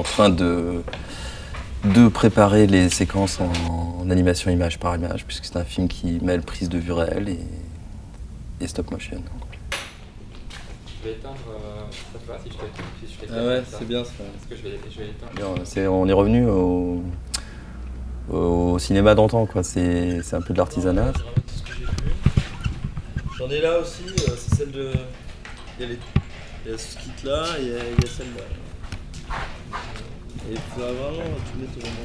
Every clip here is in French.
en train de préparer les séquences en animation image par image, puisque c'est un film qui mêle prise de vue réelle et stop motion. Je vais éteindre, ça te va si je t'éteins. Ah ouais, c'est bien ça. Parce que je vais éteindre. On est revenu au cinéma d'antan, quoi. C'est un peu de l'artisanat. J'en ai là aussi, c'est celle de... Il y a ce kit là et il y a celle-là. Et il faut vraiment tout mettre au moment.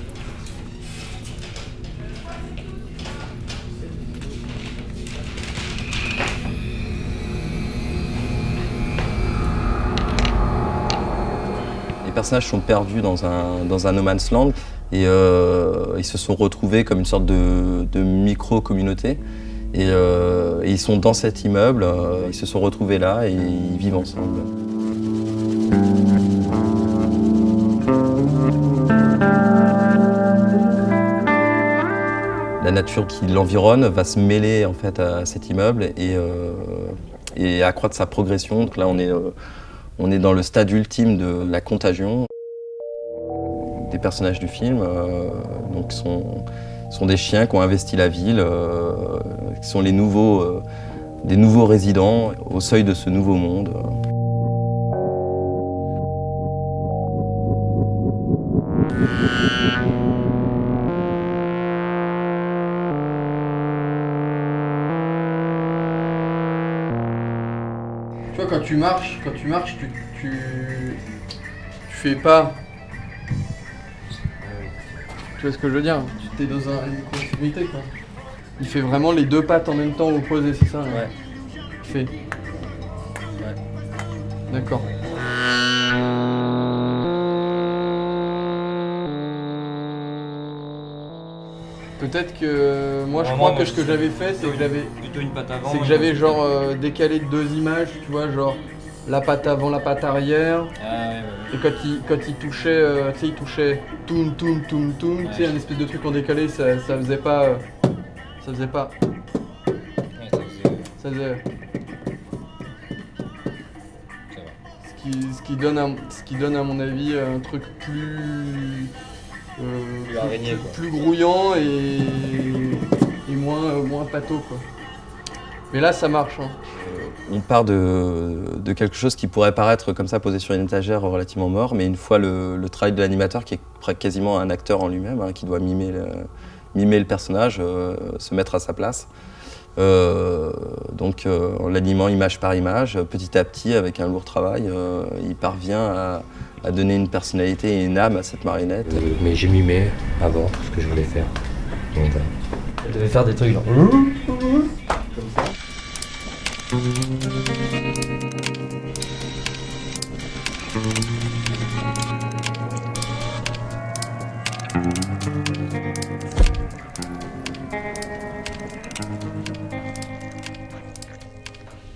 Les personnages sont perdus dans un no man's land et ils se sont retrouvés comme une sorte de micro-communauté. Et ils sont dans cet immeuble, ils se sont retrouvés là et ils vivent ensemble. La nature qui l'environne va se mêler en fait à cet immeuble et accroître sa progression. Donc là, on est dans le stade ultime de la contagion. Des personnages du film donc sont des chiens qui ont investi la ville, qui sont des nouveaux résidents au seuil de ce nouveau monde. Tu vois, quand tu marches, tu fais pas. Tu vois ce que je veux dire? Tu es dans une continuité, quoi. Il fait vraiment les deux pattes en même temps opposées, c'est ça? Ouais. Il fait. Ouais. D'accord. Peut-être que moi je crois que ce que j'avais fait, c'est que j'avais plutôt une patte avant. C'est que j'avais genre décalé de deux images, tu vois, genre la patte avant, la patte arrière. Ah ouais. Et quand il touchait, tu sais, il touchait toum, tu sais, un espèce de truc en décalé, ça faisait pas. Ça faisait pas. Ouais, ça faisait. Ça faisait. Ça va. Ce qui donne à mon avis un truc plus. Araignée, quoi. Plus grouillant et moins pâteau, quoi. Mais là, ça marche, hein. On part de quelque chose qui pourrait paraître comme ça posé sur une étagère relativement mort, mais une fois le travail de l'animateur, qui est quasiment un acteur en lui-même, hein, qui doit mimer le personnage, se mettre à sa place. Donc en l'animant image par image, petit à petit, avec un lourd travail, il parvient à donner une personnalité et une âme à cette marionnette. Mais j'ai mimé avant ce que je voulais faire. Donc, elle devait faire des trucs genre... Comme ça. De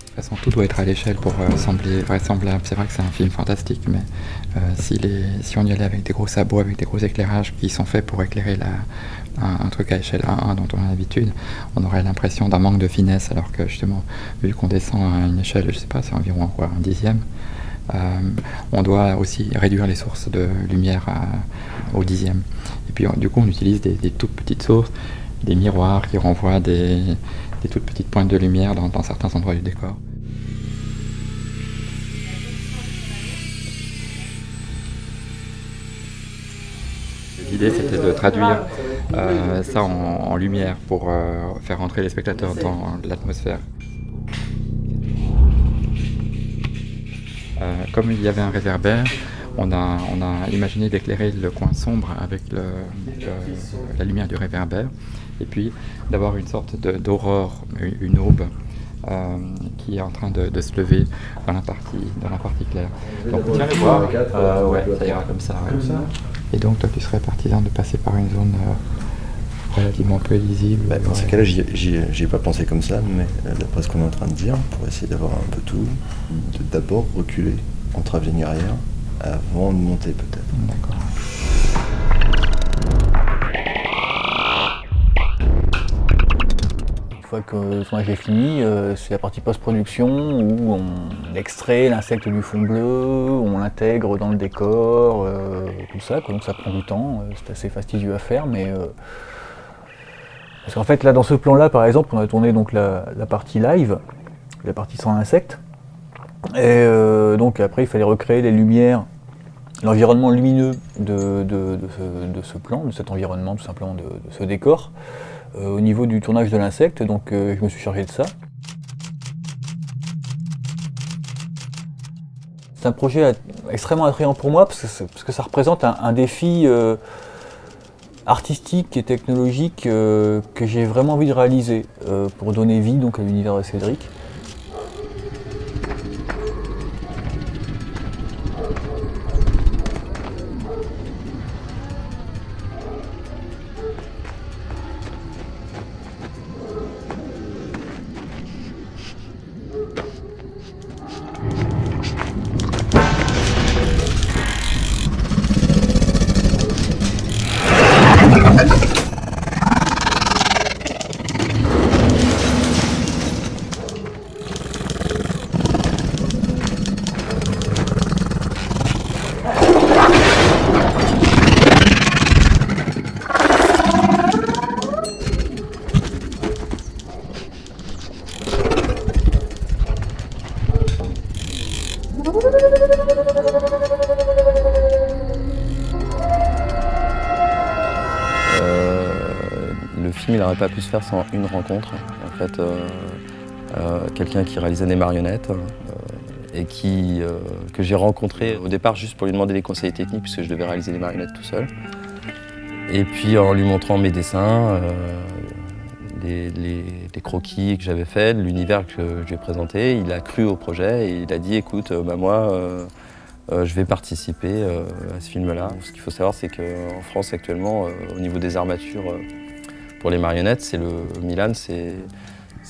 toute façon, tout doit être à l'échelle pour sembler vraisemblable. C'est vrai que c'est un film fantastique, mais si on y allait avec des gros sabots, avec des gros éclairages qui sont faits pour éclairer un truc à échelle 1 dont on a l'habitude, on aurait l'impression d'un manque de finesse, alors que justement, vu qu'on descend à une échelle, je sais pas, c'est environ quoi, un dixième, on doit aussi réduire les sources de lumière au dixième. Et puis du coup, on utilise des toutes petites sources, des miroirs qui renvoient des toutes petites pointes de lumière dans certains endroits du décor. L'idée, c'était de traduire ça en lumière pour faire rentrer les spectateurs dans l'atmosphère. Comme il y avait un réverbère, on a imaginé d'éclairer le coin sombre avec la lumière du réverbère, et puis d'avoir une sorte d'aurore, une aube qui est en train de se lever dans la partie claire. Donc tiens le voir, ouais, ça ira comme ça. Ouais. Et donc toi tu serais partisan de passer par une zone relativement peu lisible. Bah, dans ce cas-là, j'y ai pas pensé comme ça, mais d'après ce qu'on est en train de dire, pour essayer d'avoir un peu tout, d'abord reculer en travelling arrière avant de monter peut-être. D'accord. fois que le tournage est fini, c'est la partie post-production où on extrait l'insecte du fond bleu, on l'intègre dans le décor, tout ça, quoi. Donc ça prend du temps, c'est assez fastidieux à faire, mais parce qu'en fait là dans ce plan-là par exemple, on a tourné donc la partie live, la partie sans insectes, et donc après il fallait recréer les lumières, l'environnement lumineux de ce plan, de cet environnement tout simplement, de ce décor. Au niveau du tournage de l'insecte, donc je me suis chargé de ça. C'est un projet extrêmement attrayant pour moi parce que ça représente un défi artistique et technologique que j'ai vraiment envie de réaliser pour donner vie donc, à l'univers de Cédric. Le film, il n'aurait pas pu se faire sans une rencontre. En fait, quelqu'un qui réalisait des marionnettes et que j'ai rencontré au départ juste pour lui demander des conseils techniques puisque je devais réaliser des marionnettes tout seul. Et puis en lui montrant mes dessins, les croquis que j'avais faits, l'univers que je lui ai présenté, il a cru au projet et il a dit écoute, moi je vais participer à ce film-là. Ce qu'il faut savoir, c'est qu'en France actuellement, au niveau des armatures pour les marionnettes, c'est le Milan, c'est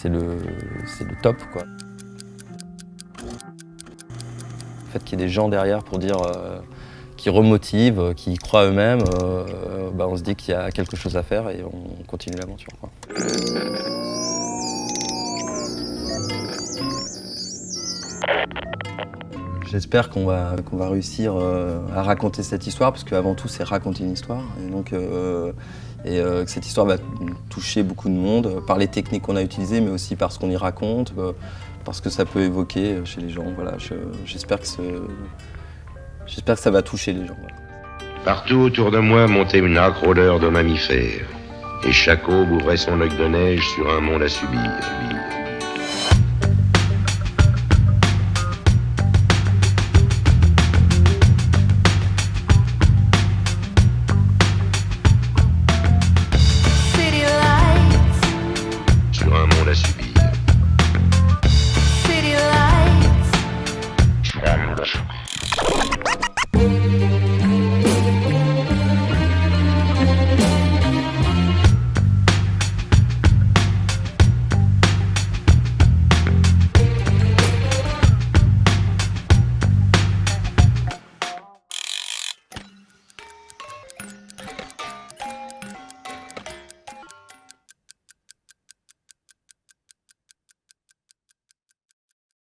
le top, quoi. Le fait qu'il y ait des gens derrière pour dire, qui remotivent, qui y croient eux-mêmes, on se dit qu'il y a quelque chose à faire et on continue l'aventure, quoi. J'espère qu'on va réussir à raconter cette histoire, parce qu'avant tout, c'est raconter une histoire. Et donc, que cette histoire va toucher beaucoup de monde, par les techniques qu'on a utilisées, mais aussi par ce qu'on y raconte, parce que ça peut évoquer chez les gens. Voilà, j'espère que ça va toucher les gens. Voilà. Partout autour de moi montait une âcre odeur de mammifères, et chaque aube ouvrait son œil de neige sur un monde à subir. Sur un monde à subir.